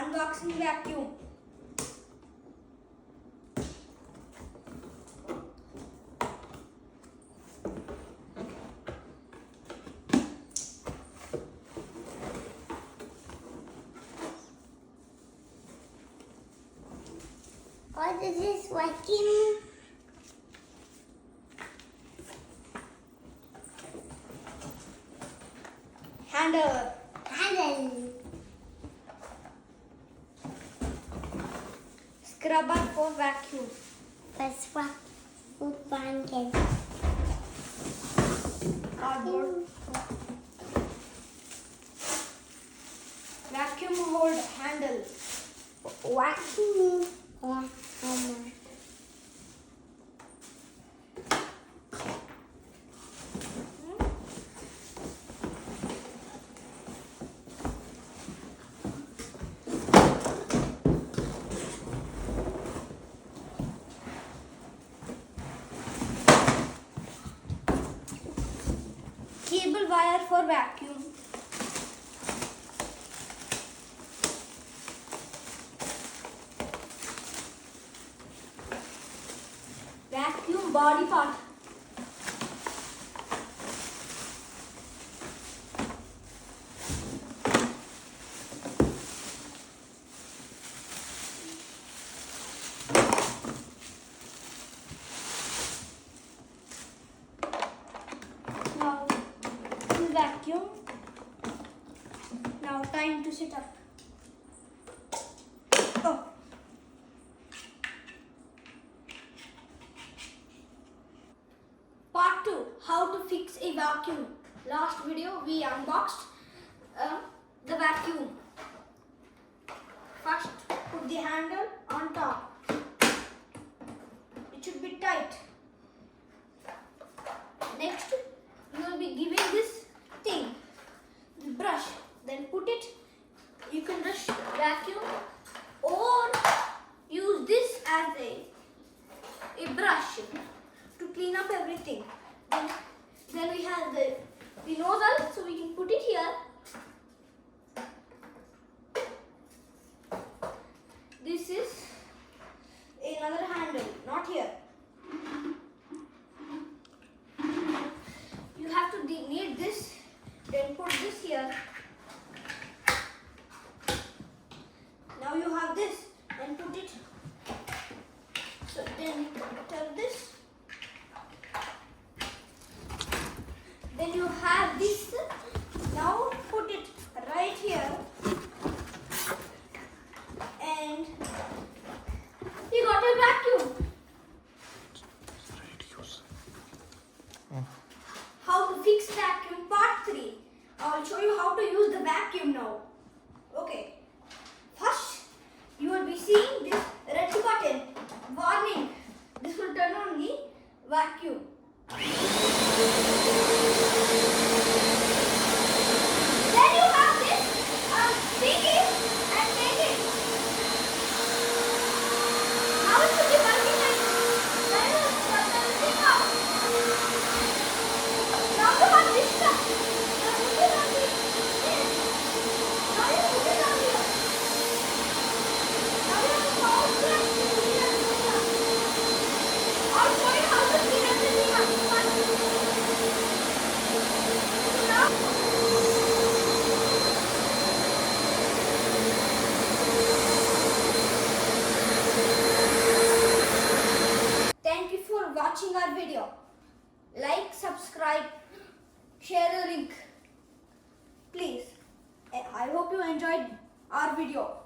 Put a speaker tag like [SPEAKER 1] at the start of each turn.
[SPEAKER 1] unboxing vacuum.
[SPEAKER 2] What is this vacuum?
[SPEAKER 1] Handle. Scrubber for vacuum.
[SPEAKER 2] First one, food blanket.
[SPEAKER 1] Cardboard. Vacuum hold handle.
[SPEAKER 2] Vacuum. Hammer.
[SPEAKER 1] Cable wire for vacuum. Vacuum body part. Now this vacuum. Now time to set up. Oh. Part 2. How to fix a vacuum. Last video we unboxed the vacuum. First put the handle on top. It should be tight. Next you will be giving this thing, the brush. Then put it. You can brush vacuum or use this as a brush to clean up everything. Then we have the nozzle, so we can put it here. This is another handle, not here. You have to need this, then put this here. Now you have this, and put it. So then turn this. Then you have this. Now put it right here. And you got a vacuum. How to fix vacuum part 3. I will show you how to use the vacuum now. Okay. First, you will be seeing this red button. Warning. This will turn on the vacuum. Then you have this. Take it and take it. Now it should be working and then you will turn everything off. Now you have this stuff. Now put it on this. Now you put it on here. Now you have a power brush to clean everything up. I'll show you how to clean everything up. Thank you for watching our video. Like, subscribe, share the link. Please. I hope you enjoyed our video.